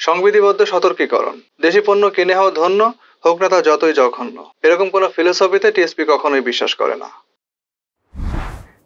সংবিধিবদ্ধ সতর্কীকরণ, দেশি পণ্য কিনে হওয়া ধন্য, হোক না তা যতই জঘন্য, এরকম কোনো ফিলোসফিতে টিএসপি কখনোই বিশ্বাস করে না।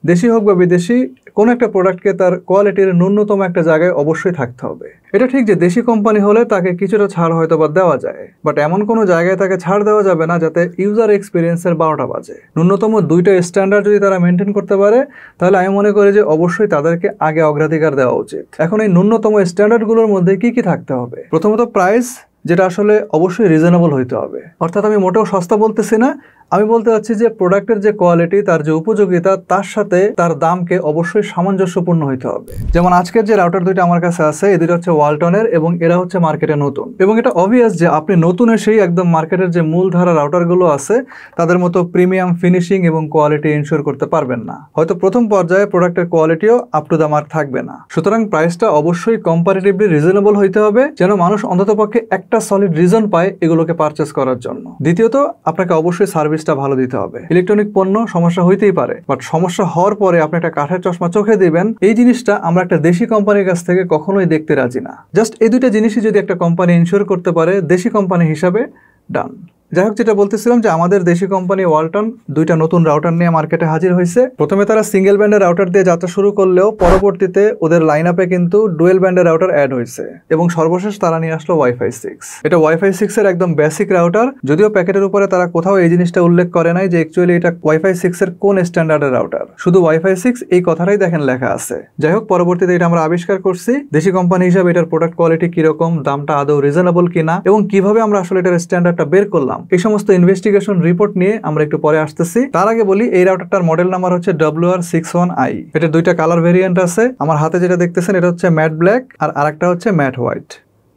দেশি হোক বা বিদেশি, কোনো একটা প্রোডাক্টকে তার কোয়ালিটির ন্যূনতম একটা জায়গায় অবশ্যই থাকতে হবে। এটা ঠিক যে দেশি কোম্পানি হলে তাকে কিছুটা ছাড় হয়তো বা দেওয়া যায়, বাট এমন কোনো জায়গায় তাকে ছাড় দেওয়া যাবে না যাতে ইউজার এক্সপিরিয়েন্সের 12টা বাজে। ন্যূনতম 2টা স্ট্যান্ডার্ড যদি তারা মেনটেন করতে পারে, তাহলে আমি মনে করি যে অবশ্যই তাদেরকে আগে অগ্রাধিকার দেওয়া উচিত। এখন এই ন্যূনতম স্ট্যান্ডার্ডগুলোর মধ্যে কি কি থাকতে হবে? প্রথমত প্রাইস, যেটা আসলে অবশ্যই রিজনেবল হইতে হবে। অর্থাৎ আমি মোটেও সস্তা বলতেছি না, আমি বলতে চাচ্ছি যে প্রোডাক্টের যে কোয়ালিটি, তার যে উপযোগিতা, তার সাথে তার দামকে অবশ্যই সামঞ্জস্যপূর্ণ হইতে হবে। যেমন আজকের যে রাউটার দুইটা আমার কাছে আছে, এই দুটো হচ্ছে ওয়ালটনের এবং এরা হচ্ছে মার্কেটে নতুন। এবং এটা অবভিয়াস যে আপনি নতুন এসেই একদম মার্কেটের যে মূলধারা রাউটারগুলো আছে তাদের মতো প্রিমিয়াম ফিনিশিং এবং কোয়ালিটি ইনশিওর করতে পারবেন না। হয়তো প্রথম পর্যায়ে প্রোডাক্টের কোয়ালিটিও আপ টু দ্য মার্ক থাকবে না। সুতরাং প্রাইসটা অবশ্যই কম্পারেটিভলি রিজনেবল হইতে হবে, যেন মানুষ অন্ততপক্ষে একটা সলিড রিজন পায় এগুলোকে পারচেস করার জন্য। দ্বিতীয়ত আপনাকে অবশ্যই সার্ভিসটা ভালো দিতে হবে। ইলেকট্রনিক পণ্য সমস্যা হইতেই পারে, বাট সমস্যা হওয়ার পরে আপনি একটা কাঠের চশমা চোখে দিবেন, এই জিনিসটা আমরা একটা দেশি কোম্পানির কাছ থেকে কখনোই দেখতে রাজি না। জাস্ট এই দুইটা জিনিসই যদি একটা কোম্পানি ইনশিওর করতে পারে, দেশি কোম্পানি হিসাবে ডান। যাই হোক, যেটা বলতেছিলাম যে আমাদের দেশি কোম্পানি ওয়ালটন দুইটা নতুন রাউটার নিয়ে মার্কেটে হাজির হয়েছে। প্রথমে তারা সিঙ্গেল ব্যান্ডের রাউটার দিয়ে যাত্রা শুরু করলেও পরবর্তীতে ওদের লাইন আপে কিন্তু ডুয়েল ব্যান্ডের রাউটার অ্যাড হয়েছে এবং সর্বশেষ তারা নিয়ে আসলো ওয়াইফাই 6। এটা ওয়াইফাই 6 এর একদম বেসিক রাউটার, যদিও প্যাকেটের উপরে তারা কোথাও এই জিনিসটা উল্লেখ করে নাই যে অ্যাকচুয়ালি এটা ওয়াইফাই 6 এর কোন স্ট্যান্ডার্ডের রাউটার, শুধু ওয়াইফাই 6 এই কথাটাই দেখেন লেখা আছে। যাই হোক, পরবর্তীতে এটা আমরা আবিষ্কার করছি দেশি কোম্পানি হিসাবে এটার প্রোডাক্ট কোয়ালিটি কিরকম, দামটা আদৌ রিজনেবল কিনা এবং কিভাবে আমরা আসলে এটার স্ট্যান্ডার্ডটা বের করলাম, এই সমস্ত ইনভেস্টিগেশন রিপোর্ট নিয়ে আমরা একটু পরে আসতেছি। তার আগে বলি এই রাউটারটার মডেল নাম্বার হচ্ছে WR61i। এটা দুইটা কালার ভেরিয়েন্ট আছে। আমার হাতে যেটা দেখতেছেন এটা হচ্ছে ম্যাট ব্ল্যাক আর আরেকটা হচ্ছে ম্যাট হোয়াইট।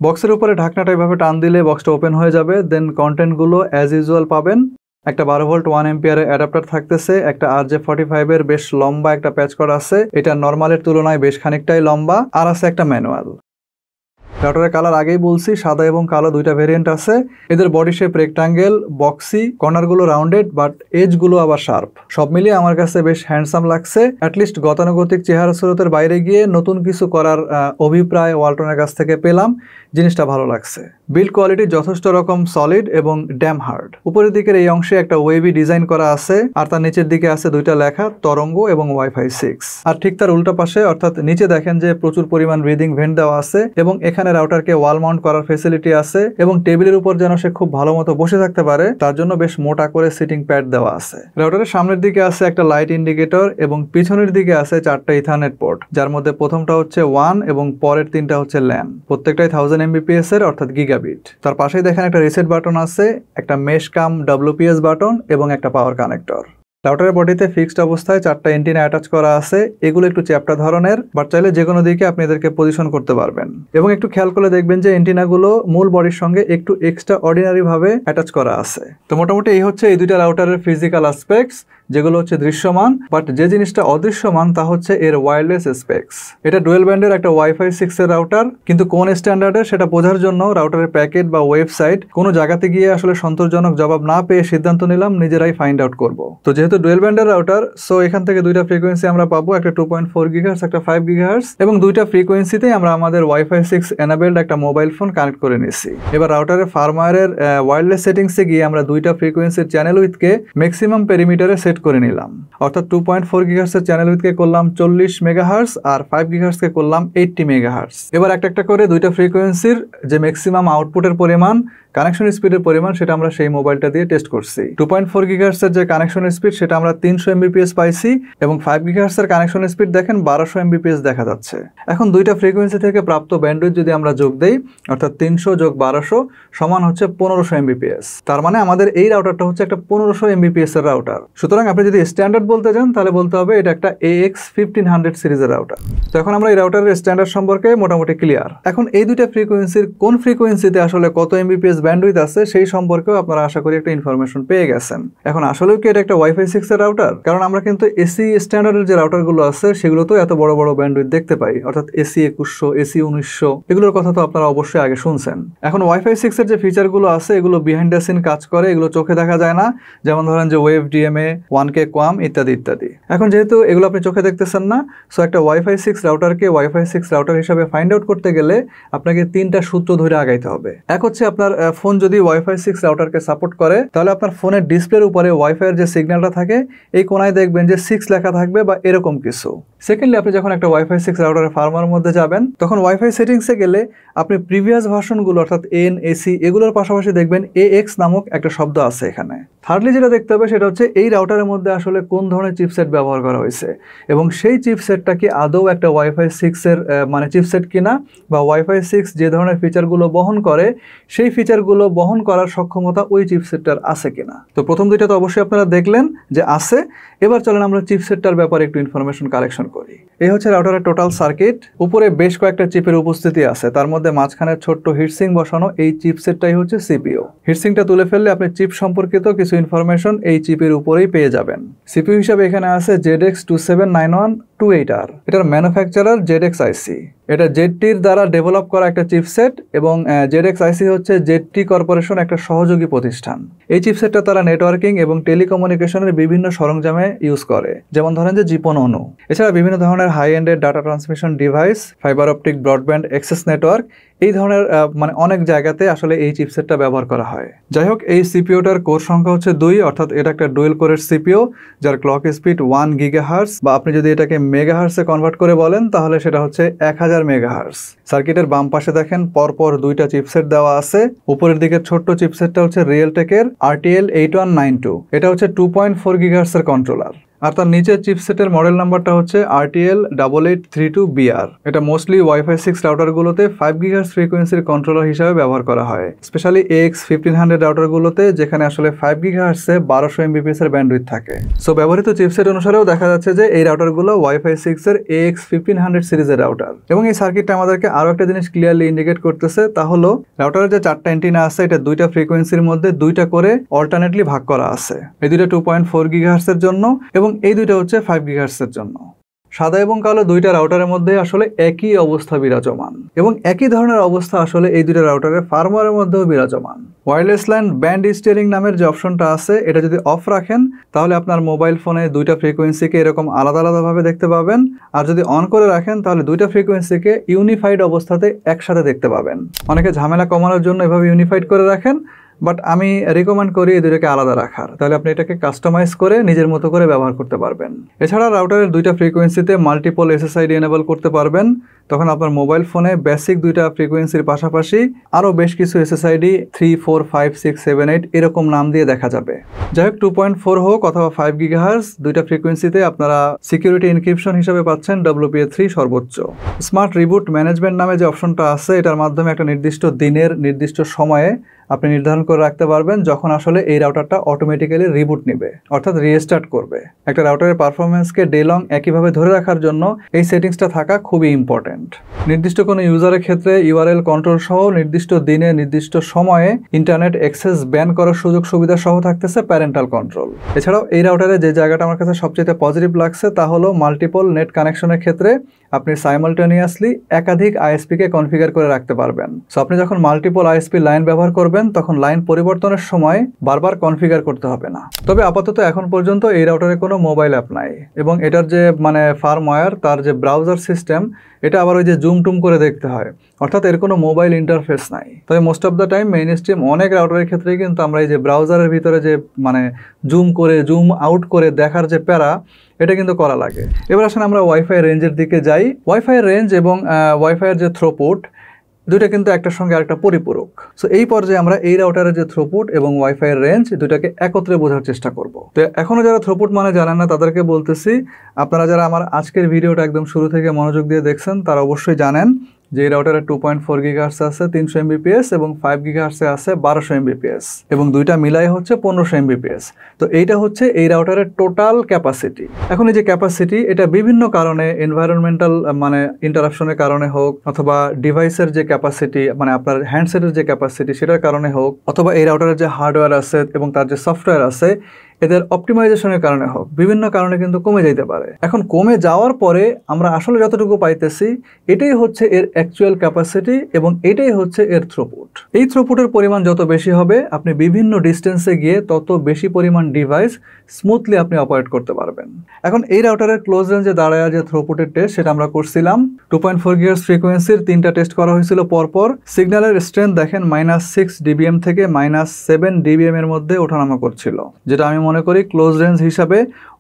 বক্সের উপরে ঢাকনাটা এভাবে টান দিলে বক্সটা ওপেন হয়ে যাবে। দেন কন্টেন্টগুলো অ্যাজ ইউজুয়াল পাবেন। একটা 12 ভোল্ট 1 এম্পিয়ারের অ্যাডাপ্টার থাকতেছে, একটা RJ45 এর বেশ লম্বা একটা প্যাচ করা আছে, এটা নর্মালের তুলনায় বেশ খানিকটাই লম্বা, আর আছে একটা ম্যানুয়াল। রাউটারের কালার আগেই বলছি, সাদা এবং কালো দুইটা ভেরিয়েন্ট আছে। এদের বডি শেপ রেক্টাঙ্গেল, বক্সি, কর্নারগুলো রাউন্ডেড বাট এজগুলো আবার শার্প। সব মিলিয়ে আমার কাছে বেশ হ্যান্ডসাম লাগছে। অ্যাটলিস্ট গতানুগতিক চেহারা সুরতের বাইরে গিয়ে নতুন কিছু করার অভিপ্রায় ওয়ালটনের কাছ থেকে পেলাম, জিনিসটা ভালো লাগছে। বিল্ড কোয়ালিটি যথেষ্ট রকম সলিড এবং ড্যাম হার্ড। উপরের দিকের এই অংশে একটা ওয়েভি ডিজাইন করা আছে আর তার নিচের দিকে আছে দুইটা লেখা তরঙ্গ এবং ওয়াইফাই 6। আর ঠিক তার উল্টা পাশে অর্থাৎ নিচে দেখেন যে প্রচুর পরিমাণ ব্রিদিং ভেন্ট দেওয়া আছে এবং এখানে রাউটারকে ওয়াল মাউন্ট করার ফেসিলিটি আছে এবং টেবিলের উপর যেন সে খুব ভালো মতো বসে থাকতে পারে তার জন্য বেশ মোটা করে সিটিং প্যাড দেওয়া আছে। রাউটারের সামনের দিকে আছে একটা লাইট ইন্ডিকেটর এবং পিছনের দিকে আছে 4টা ইথারনেট পোর্ট, যার মধ্যে প্রথমটা হচ্ছে 1 এবং পরের 3টা হচ্ছে ল্যান। প্রত্যেকটাই 1000 Mbps এর অর্থাৎ গিগাবিট। তার পাশেই দেখেন একটা রিসেট বাটন আছে, একটা মেশ কাম WPS বাটন এবং একটা পাওয়ার কানেক্টর। রাউটারের বডিতে ফিক্সড অবস্থায় 4টা এন্টিনা অ্যাটাচ করা আছে। এগুলো একটু চ্যাপ্টা ধরনের, বাট চাইলে যে কোনো দিকে আপনি এদেরকে পজিশন করতে পারবেন। এবং একটু খেয়াল করে দেখবেন যে এন্টিনাগুলো মূল বডির সঙ্গে একটু এক্সট্রা অর্ডিনারি ভাবে অ্যাটাচ করা আছে। তো মোটামুটি এই হচ্ছে এই দুইটা রাউটারের ফিজিক্যাল অ্যাসপেক্টস, যেগুলো হচ্ছে দৃশ্যমান, বাট যে জিনিসটা অদৃশ্যমান তা হচ্ছে এর ওয়্যারলেস স্পেক্স। এটা ডুয়েল ব্যান্ডের একটা ওয়াইফাই 6 এর রাউটার, কিন্তু কোন স্ট্যান্ডার্ডের সেটা বোঝার জন্য রাউটারের প্যাকেট বা ওয়েবসাইট কোনো জায়গাতে গিয়ে আসলে সন্তোষজনক জবাব না পেয়ে সিদ্ধান্ত নিলাম নিজেরাই ফাইন্ড আউট করব। তো যেহেতু ডুয়েল ব্যান্ডের রাউটার, সো এখান থেকে দুইটা ফ্রিকোয়েন্সি আমরা পাবো, একটা 2.4 GHz, একটা 5 GHz, এবং দুইটা ফ্রিকোয়েন্সিতেই আমরা আমাদের ওয়াইফাই 6 এনাবেলড একটা মোবাইল ফোন কানেক্ট করে নিছি। এবার রাউটারের ফার্মওয়্যারের ওয়্যারলেস সেটিংসে গিয়ে আমরা দুইটা ফ্রিকোয়েন্সির চ্যানেল উইথকে ম্যাক্সিমাম পেরিমিটারে সেট করে নিলাম। অর্থাৎ 2.4 GHz এর চ্যানেল উইথকে করলাম 40 মেগাহার্টজ আর 5 GHz কে করলাম 80 মেগাহার্টজ। এবার একটা করে দুইটা ফ্রিকোয়েন্সির যে ম্যাক্সিমাম আউটপুটের পরিমাণ, কানেকশন স্পিডের পরিমাণ, সেটা আমরা সেই মোবাইলটা দিয়ে টেস্ট করছি। 2.4 GHz এর যে কানেকশন স্পিড সেটা আমরা 300 Mbps পাইছি এবং 5 GHz এর কানেকশন স্পিড দেখেন 1200 Mbps দেখা যাচ্ছে। এখন দুইটা ফ্রিকোয়েন্সি থেকে প্রাপ্ত ব্যান্ডউইথ যদি আমরা যোগ দেই, অর্থাৎ 300 যোগ 1200 সমান হচ্ছে 1500 Mbps। তার মানে আমাদের এই রাউটারটা হচ্ছে একটা 1500 Mbps এর রাউটার। সুতরাং আপনি যদি স্ট্যান্ডার্ড বলতে যান তাহলে বলতে হবে এটা একটা AX1500 সিরিজের রাউটার। তো এখন আমরা এই রাউটারের স্ট্যান্ডার্ড সম্পর্কে মোটামুটি ক্লিয়ার। এখন এই দুইটা ফ্রিকোয়েন্সির কোন ফ্রিকোয়েন্সিতে আসলে কত Mbps ব্যান্ডউইথ আছে সেই সম্পর্কেও আপনারা আশা করি একটা ইনফরমেশন পেয়ে গেছেন। এখন আসলেও কি এটা একটা ওয়াইফাই 6 এর রাউটার? কারণ আমরা কিন্তু এসি স্ট্যান্ডার্ডের যে রাউটারগুলো আছে সেগুলোতেও এত বড় বড় ব্যান্ডউইথ দেখতে পাই, অর্থাৎ এসি 2100, এসি 1900, এগুলোর কথা তো আপনারা অবশ্যই আগে শুনছেন। এখন ওয়াইফাই 6 এর যে ফিচারগুলো আছে এগুলো বিহাইন্ড দ্য সিন কাজ করে, এগুলো চোখে দেখা যায় না, যেমন ধরেন যে ওয়েভ ডিএমএ, 1K কোয়াম ইত্যাদি ইত্যাদি। এখন যেহেতু এগুলো আপনি চোখে দেখতেছেন না, সো একটা ওয়াইফাই 6 রাউটারকে ওয়াইফাই 6 রাউটার হিসাবে ফাইন্ড আউট করতে গেলে আপনাকে 3টা সূত্র ধরে আগাইতে হবে। এক হচ্ছে আপনার ফোন যদি ওয়াইফাই 6 রাউটারকে সাপোর্ট করে তাহলে আপনার ফোনের ডিসপ্লের উপরে ওয়াইফাই এর যে সিগন্যালটা থাকে এই কোনায় দেখবেন যে 6 লেখা থাকবে বা এরকম কিছু। সেকেন্ডলি আপনি যখন একটা ওয়াইফাই 6 রাউটারের ফার্মার মধ্যে যাবেন তখন ওয়াইফাই সেটিংসে গেলে আপনি প্রিভিয়াস ভার্সনগুলো অর্থাৎ এন, এসি এগুলোর পাশাপাশি দেখবেন AX নামক একটা শব্দ আছে এখানে। থার্ডলি যেটা দেখতে হবে সেটা হচ্ছে এই রাউটারের মধ্যে আসলে কোন ধরনের চিপসেট ব্যবহার করা হয়েছে এবং সেই চিপসেটটা কি আদৌ একটা ওয়াইফাই 6 এর মানে চিপসেট কিনা, বা ওয়াইফাই 6 যে ধরনের ফিচারগুলো বহন করে সেই ফিচারগুলো বহন করার সক্ষমতা ওই চিপসেটটার আছে কিনা। তো প্রথম দুইটা তো অবশ্যই আপনারা দেখলেন যে আছে। এবার চলেন আমরা চিপসেটটার ব্যাপারে একটু ইনফরমেশন কালেকশন করি। এই হচ্ছে রাউটারের টোটাল সার্কিট। উপরে বেশ কয়েকটা চিপের উপস্থিতি আছে, তার মধ্যে মাঝখানে ছোট্ট হিটসিং বসানো। এই চিপসেটটাই হচ্ছে সিপিইউ। হিটসিংটা তুলে ফেললে আপনি চিপ সম্পর্কিত কিছু ইনফরমেশন এই চিপের উপরেই পেয়ে যাবেন। সিপিইউ হিসাবে এখানে আছে ZX279128R। এটার ম্যানুফ্যাকচারার ZXIC। এটা জেডটির দ্বারা ডেভেলপ করা একটা চিপসেট এবং ZXIC হচ্ছে জেডটি কর্পোরেশন একটা সহযোগী প্রতিষ্ঠান। এই চিপসেটটা তারা নেটওয়ার্কিং এবং টেলিকমিউনিকেশনের বিভিন্ন সরঞ্জামে ইউজ করে, যেমন ধরেন যে জিপন অনু। এছাড়া বিভিন্ন ধরনের হাই এন্ডের data transmission device, fibre optic broadband access network, এই ধরনের মানে অনেক জায়গাতে আসলে এই চিপসেটটা ব্যবহার করা হয়। যাই হোক, এই সিপিইউটার কোর সংখ্যা হচ্ছে 2, অর্থাৎ এটা একটা ডুয়েল কোরের সিপিইউ যার ক্লক স্পিড 1 GHz, বা আপনি যদি এটাকে মেগাহার্টসে কনভার্ট করে বলেন তাহলে সেটা হচ্ছে 1000 মেগাহার্টস। সার্কিটের বাম পাশে দেখেন পরপর 2টা চিপসেট দেওয়া আছে। উপরের দিকের ছোট্ট চিপসেটটা হচ্ছে রিয়েলটেকের RTL8192। এটা হচ্ছে 2.4 GHz এর কন্ট্রোলার। আর তার নিচের চিপসেটের মডেল নাম্বারটা হচ্ছে RTL8832BR। এটা মোস্টলি ওয়াইফাই 6 রাউটারগুলোতে 5 GHz ফ্রিকোয়েন্সির কন্ট্রোলার হিসাবে ব্যবহার করা হয়, স্পেশালি AX1500 রাউটারগুলোতে যেখানে আসলে 5 GHz এ 1200 Mbps এর ব্যান্ডউইথ থাকে। সো ব্যবহৃত চিপসেট অনুসারেও দেখা যাচ্ছে যে এই রাউটারগুলো ওয়াইফাই 6 এর AX1500 সিরিজের রাউটার। এবং এই সার্কিটটা আমাদেরকে আরো একটা জিনিস ক্লিয়ারলি ইন্ডিকেট করতেছে, তা হলো রাউটারের যে 4টা অ্যান্টেনা আছে এটা 2টা ফ্রিকোয়েন্সির মধ্যে 2টা করে অল্টারনেটলি ভাগ করা আছে। এই দুটো 2.4 GHz এর জন্য এবং এই দুইটা হচ্ছে 5 GHz এর জন্য। সাদা এবং কালো দুইটা রাউটারের মধ্যে আসলে একই অবস্থা বিরাজমান এবং একই ধরনের অবস্থা আসলে এই দুইটা রাউটারের ফার্মওয়্যারের মধ্যেও বিরাজমান। ওয়্যারলেস ল্যান ব্যান্ড স্টিয়ারিং নামের যে অপশনটা আছে এটা যদি অফ রাখেন তাহলে আপনার মোবাইল ফোনে 2টা ফ্রিকোয়েন্সিকে এরকম আলাদা আলাদাভাবে দেখতে পাবেন, আর যদি অন করে রাখেন তাহলে 2টা ফ্রিকোয়েন্সিকে ইউনিফাইড অবস্থাতে একসাথে দেখতে পাবেন। অনেকে ঝামেলা কমানোর জন্য এভাবে ইউনিফাইড করে রাখেন, বাট আমি রেকমেন্ড করি এই দুটোকে আলাদা রাখার, তাহলে আপনি এটাকে কাস্টমাইজ করে নিজের মতো করে ব্যবহার করতে পারবেন। এছাড়া রাউটারের 2টা ফ্রিকোয়েন্সিতে মাল্টিপল SSID এনেবল করতে পারবেন, তখন আপনার মোবাইল ফোনে বেসিক 2টা ফ্রিকোয়েন্সির পাশাপাশি আরও বেশ কিছু SSID 3, 4, 5, 6, 7, 8 এরকম নাম দিয়ে দেখা যাবে। যাই হোক, 2.4 হোক অথবা 5 GHz 2টা ফ্রিকোয়েন্সিতে আপনারা সিকিউরিটি এনক্রিপশন হিসাবে পাচ্ছেন WPA3 সর্বোচ্চ। স্মার্ট রিবুট ম্যানেজমেন্ট নামে যে অপশনটা আছে এটার মাধ্যমে একটা নির্দিষ্ট দিনের নির্দিষ্ট সময়ে আপনি নির্ধারণ করে রাখতে পারবেন যখন আসলে এই রাউটারটা অটোমেটিক্যালি রিবুট নেবে, অর্থাৎ রিস্টার্ট করবে। একটা রাউটারের পারফরমেন্সকে ডে লং একইভাবে ধরে রাখার জন্য এই সেটিংসটা থাকা খুবই ইম্পর্টেন্ট। নির্দিষ্ট কোনো ইউজারের ক্ষেত্রে URL কন্ট্রোল সহ নির্দিষ্ট দিনে নির্দিষ্ট সময়ে ইন্টারনেট অ্যাক্সেস ব্যান করার সুযোগ সুবিধা সহ থাকতেছে প্যারেন্টাল কন্ট্রোল। এছাড়াও এই রাউটারে যে জায়গাটা আমার কাছে সবচেয়ে পজিটিভ লাগছে তা হলো মাল্টিপল নেট কানেকশনের ক্ষেত্রে আপনি সাইমালটেনিয়াসলি একাধিক আইএসপিকে কনফিগার করে রাখতে পারবেন। সো আপনি যখন মাল্টিপল আইএসপি লাইন ব্যবহার করবেন তখন লাইন পরিবর্তনের সময় বারবার কনফিগার করতে হবে না। তবে আপাতত এখন পর্যন্ত এই রাউটারে কোনো মোবাইল অ্যাপ নাই এবং এটার যে ফার্মওয়্যার তার যে ব্রাউজার সিস্টেম এটা আবার ওই যে জুম টুম করে দেখতে হয়, অর্থাৎ এর কোনো মোবাইল ইন্টারফেস নাই। তবে most of the time main stream অনেক রাউটারের ক্ষেত্রেই কিন্তু আমরা এই যে ব্রাউজারের ভিতরে যে জুম করে জুম আউট করে দেখার যে প্যারা এটা কিন্তু করা লাগে। এবার আসেন আমরা ওয়াইফাই রেঞ্জের দিকে যাই। ওয়াইফাই রেঞ্জ এবং ওয়াইফাইয়ের যে থ্রোপুট দুইটা কিন্তু একটার সঙ্গে আরেকটা পরিপূরক। সো এই পর্যায়ে আমরা এই রাউটারের যে থ্রোপুট এবং ওয়াইফাইয়ের রেঞ্জ দুটাকে একত্রে বোঝার চেষ্টা করব। তো এখনো যারা থ্রোপুট মানে জানেন না তাদেরকে বলতেছি, আপনারা যারা আমার আজকের ভিডিওটা একদম শুরু থেকে মনোযোগ দিয়ে দেখছেন তারা অবশ্যই জানেন যে এই রাউটারে 2.4 GHz আছে 300 Mbps এবং 5 GHz আছে 1200 Mbps এবং দুইটা মিলাই হচ্ছে 1500 Mbps। তো এইটা হচ্ছে এই রাউটারের টোটাল ক্যাপাসিটি। এখন এই যে ক্যাপাসিটি, এটা বিভিন্ন কারণে, এনভায়রনমেন্টাল মানে ইন্টারাপশনের কারণে হোক, অথবা ডিভাইসের যে ক্যাপাসিটি মানে আপনার হ্যান্ডসেটের যে ক্যাপাসিটি সেটার কারণে হোক, অথবা এই রাউটারের যে হার্ডওয়্যার আছে এবং তার যে সফটওয়্যার আছে এদের অপটিমাইজেশনের কারণে হোক, বিভিন্ন কারণে কিন্তু কমে যেতে পারে। এখন কমে যাওয়ার পরে আমরা আসলে যতটুকু পাইতেছি এটাই হচ্ছে এর অ্যাকচুয়াল ক্যাপাসিটি এবং এটাই হচ্ছে এর থ্রুপুট। এই থ্রুপুটের পরিমাণ যত বেশি হবে, আপনি বিভিন্ন ডিস্টেন্সে গিয়ে তত বেশি পরিমাণ ডিভাইস স্মুথলি আপনি অপারেট করতে পারবেন। এখন এই রাউটারের ক্লোজ রেঞ্জে দাঁড়ায় যে থ্রুপুটের টেস্ট সেটা আমরা করছিলাম। 2.4 GHz ফ্রিকোয়েন্সির 3টা টেস্ট করা হয়েছিল পরপর। সিগন্যালের স্ট্রেংথ দেখেন -6 dBm থেকে -7 dBm এর মধ্যে ওঠানামা করছিল, যেটা আমি মনে করি ক্লোজ রেঞ্জ হিসাবে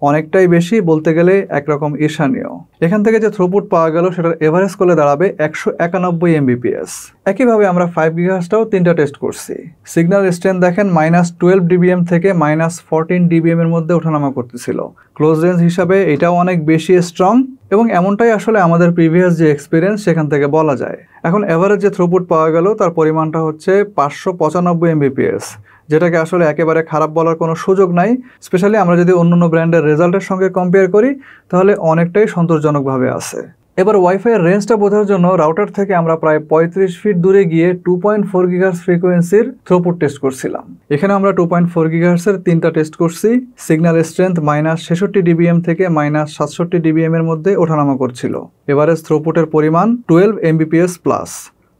অনেকটাই বেশি, বলতে গেলে একরকম ঈর্ষণীয়। এখান থেকে যে থ্রুপুট পাওয়া গেল সেটার এভারেজ করলে দাঁড়াবে 191 Mbps। একইভাবে আমরা 5 GHzটাও 3টা টেস্ট করছি। সিগন্যাল স্ট্রেংথ দেখেন -12 dBm থেকে -14 dBm এর মধ্যে ওঠানামা করতেছিল। ক্লোজ রেঞ্জ হিসাবে এটাও অনেক বেশি স্ট্রং এবং এমনটাই আসলে আমাদের প্রিভিয়াস যে এক্সপিরিয়েন্স সেখান থেকে বলা যায়। এখন এভারেজ যে থ্রুপুট পাওয়া গেল তার পরিমাণটা হচ্ছে 595 Mbps, যেটাকে আসলে একেবারে খারাপ বলার কোনো সুযোগ নাই। স্পেশালি আমরা যদি অন্যান্য ব্র্যান্ডের রেজাল্টের সঙ্গে কম্পেয়ার করি তাহলে অনেকটাই সন্তোষজনকভাবে আছে। এবার ওয়াইফাইয়ের রেঞ্জটা বোঝার জন্য রাউটার থেকে আমরা প্রায় 35 ফিট দূরে গিয়ে 2.4 GHz ফ্রিকোয়েন্সির থ্রুপুট টেস্ট করছিলাম। এখানে আমরা 2.4 GHz এর 3টা টেস্ট করছি। সিগন্যাল স্ট্রেংথ -66 dBm থেকে -67 dBm এর মধ্যে ওঠানামা করছিল। এভারেজ থ্রুপুটের পরিমাণ 12 Mbps প্লাস।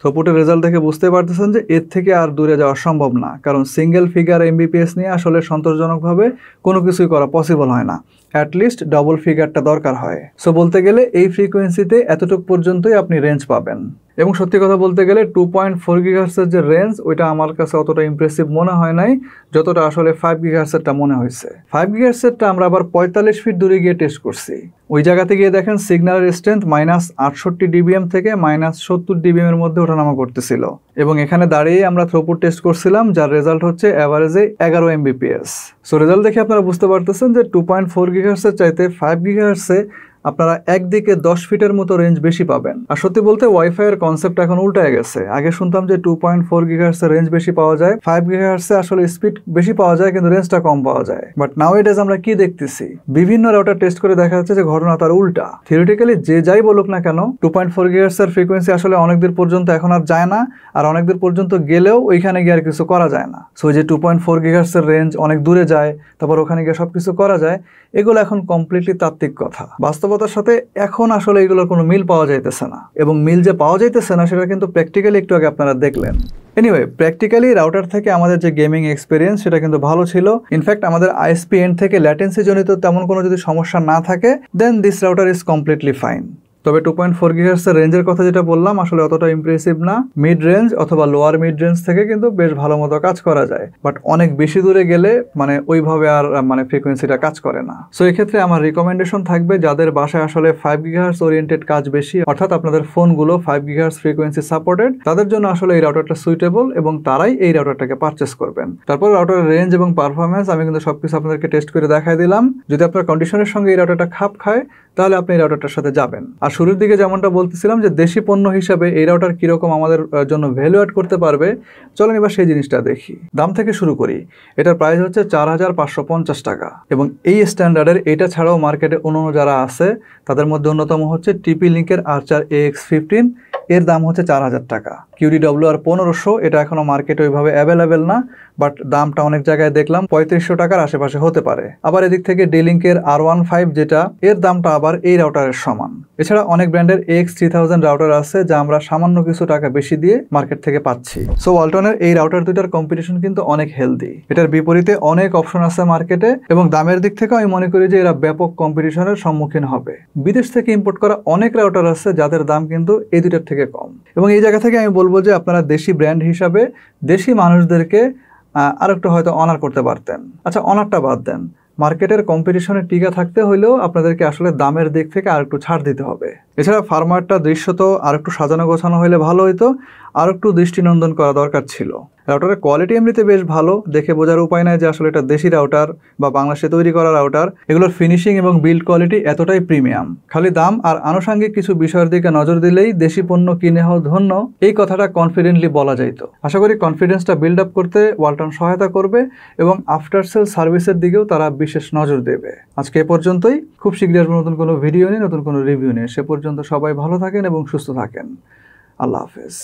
থ্রুপুটের রেজাল্ট দেখে বুঝতে পারতেছেন যে এর থেকে আর দূরে যাওয়া সম্ভব না, কারণ সিঙ্গেল ফিগার Mbps নিয়ে আসলে সন্তোষজনকভাবে কোনো কিছুই করা পসিবল হয় না। অ্যাটলিস্ট ডবল ফিগারটা দরকার হয়। সো বলতে গেলে এই ফ্রিকোয়েন্সিতে এতটুকু পর্যন্তই আপনি রেঞ্জ পাবেন। এবং সত্যি কথা বলতে গেলে 2.4 GHz এর যে রেঞ্জ ওইটা আমার কাছে অতটা ইমপ্রেসিভ মনে হয় নাই যতটা আসলে 5 GHz এরটা মনে হয়েছে। 5 GHz এরটা আমরা আবার 45 ফিট দূরে গিয়ে টেস্ট করছি। ওই জায়গাতে গিয়ে দেখেন সিগন্যালের স্ট্রেংথ -68 dBm থেকে -70 dBm এর মধ্যে ওঠানামা করতেছিল এবং এখানে দাঁড়িয়ে আমরা থ্রুপুট টেস্ট করছিলাম, যার রেজাল্ট হচ্ছে এভারেজে 11 Mbps। সো রেজাল্ট দেখে আপনারা বুঝতে পারতেছেন যে 2.4 GHz এর চাইতে 5 GHz এ আপনারা একদিকে 10 ফিটের মতো রেঞ্জ বেশি পাবেন। আর সত্যি বলতে ওয়াইফাইয়ের কনসেপ্ট এখন উল্টায় গেছে। আগে শুনতাম যে 2.4 GHz এর রেঞ্জ বেশি পাওয়া যায়, 5 GHz এ আসলে স্পিড বেশি পাওয়া যায় কিন্তু রেঞ্জটা কম পাওয়া যায়। বাট নাউএডেজ আমরা কি দেখতেছি, বিভিন্ন রাউটার টেস্ট করে দেখা যাচ্ছে যে ঘটনা তার উল্টা। থিওরিটিক্যালি যে যাই বলুক না কেন 2.4 GHz এর ফ্রিকোয়েন্সি আসলে অনেক দূর পর্যন্ত এখন আর যায় না, আর অনেক দূর পর্যন্ত গেলেও ওইখানে গিয়ে আর কিছু করা যায় না। সো যে 2.4 GHz এর রেঞ্জ অনেক দূরে যায়, তারপর ওখানে গিয়ে সবকিছু করা যায়, এগুলো এখন কমপ্লিটলি তাত্ত্বিক কথা। বাস্তবতার সাথে এখন আসলে এগুলোর কোনো মিল পাওয়া যাইতেছে না, এবং মিল যে পাওয়া যাইতেছে না সেটা কিন্তু প্র্যাকটিক্যালি একটু আগে আপনারা দেখলেন। এনিওয়ে, প্র্যাকটিক্যালি রাউটার থেকে আমাদের যে গেমিং এক্সপিরিয়েন্স সেটা কিন্তু ভালো ছিল। ইনফ্যাক্ট আমাদের আইএসপি এন্ড থেকে ল্যাটেন্সি জনিত তেমন কোনো যদি সমস্যা না থাকে then this router is completely fine. তবে 2.4 GHz এর রেঞ্জের কথা যেটা বললাম আসলে অতটা ইমপ্রেসিভ না। মিড রেঞ্জ অথবা লোয়ার মিড রেঞ্জ থেকে কিন্তু বেশ ভালো মতো কাজ করা যায়, বাট অনেক বেশি দূরে গেলে মানে ওইভাবে আর মানে ফ্রিকোয়েন্সিটা কাজ করে না। সো এক্ষেত্রে আমার রিকমেন্ডেশন থাকবে যাদের বাসায় আসলে 5 GHz ওরিয়েন্টেড কাজ বেশি, অর্থাৎ আপনাদের ফোনগুলো 5 GHz ফ্রিকোয়েন্সি সাপোর্টেড, তাদের জন্য আসলে এই রাউটারটা সুইটেবল এবং তারাই এই রাউটারটাকে পারচেস করবেন। তারপর রাউটারের রেঞ্জ এবং পারফরমেন্স আমি কিন্তু সবকিছু আপনাদেরকে টেস্ট করে দেখাই দিলাম। যদি আপনার কন্ডিশনের সঙ্গে এই রাউটারটা খাপ খায় তাহলে আপনি এই রাউটারটার সাথে যাবেন। আর শুরুর দিকে যেমনটা বলতেছিলাম যে দেশি পণ্য হিসাবে এই রাউটার কিরকম আমাদের জন্য ভ্যালু অ্যাড করতে পারবে, চলেন এবার সেই জিনিসটা দেখি। দাম থেকে শুরু করি। এটার প্রাইস হচ্ছে 4550 টাকা এবং এই স্ট্যান্ডার্ডের এটা ছাড়াও মার্কেটে অন্যান্য যারা আছে তাদের মধ্যে অন্যতম হচ্ছে টিপি লিঙ্কের আর্চার AX15, এর দাম হচ্ছে 4000 টাকা। QDWR 1500, এটা এখনো মার্কেটে ওইভাবে অ্যাভেলেবেল না, বাট দামটা অনেক জায়গায় দেখলাম 3500 টাকার আশেপাশে হতে পারে। আবার এদিক থেকে D-Link-এর R15 যেটা, এর দামটা আবার এই রাউটারের সমান। এছাড়া অনেক ব্র্যান্ডের AX3000 রাউটার আছে যা আমরা সামান্য কিছু টাকা বেশি দিয়ে মার্কেট থেকে পাচ্ছি। সো ওয়ালটনের এই রাউটার দুইটার কম্পিটিশন কিন্তু অনেক হেলদি। এটার বিপরীতে অনেক অপশন আছে মার্কেটে এবং দামের দিক থেকে আমি মনে করি যে এরা ব্যাপক কম্পিটিশনের সম্মুখীন হবে। বিদেশ থেকে ইম্পোর্ট করা অনেক রাউটার আছে যাদের দাম কিন্তু এই দুইটার থেকে কম, এবং এই জায়গা থেকে আমি বলবো যে আপনারা দেশি ব্র্যান্ড হিসাবে দেশি মানুষদেরকে আর একটু হয়তো অনার করতে পারতেন। আচ্ছা, অনারটা বাদ দেন, মার্কেটের কম্পিটিশনে টিকা থাকতে হইলেও আপনাদেরকে আসলে দামের দিক থেকে আর একটু ছাড় দিতে হবে। এছাড়া ফার্মারটা দৃশ্যত আর একটু সাজানো গোছানো হলে ভালো হতো, আর একটু দৃষ্টিনন্দন করা দরকার ছিল। রাউটারের কোয়ালিটি এমনিতে বেশ ভালো, দেখে বোঝার উপায় নাই যে আসলে এটা দেশি রাউটার বা বাংলাদেশে তৈরি করা রাউটার। এগুলোর ফিনিশিং এবং বিল্ড কোয়ালিটি এতটাই প্রিমিয়াম। খালি দাম আর আনুষঙ্গিক কিছু বিষয়ের দিকে নজর দিলেই দেশি পণ্য কিনে হও ধন্য, এই কথাটা কনফিডেন্টলি বলা যাইত। আশা করি কনফিডেন্সটা বিল্ড আপ করতে ওয়ালটন সহায়তা করবে এবং আফটার সেল সার্ভিসের দিকেও তারা বিশেষ নজর দেবে। আজকে এ পর্যন্তই। খুব শীঘ্রই আসবো নতুন কোনো ভিডিও নিয়ে, নতুন কোনো রিভিউ নিয়ে। সে পর্যন্ত সবাই ভালো থাকেন এবং সুস্থ থাকেন। আল্লাহ হাফেজ।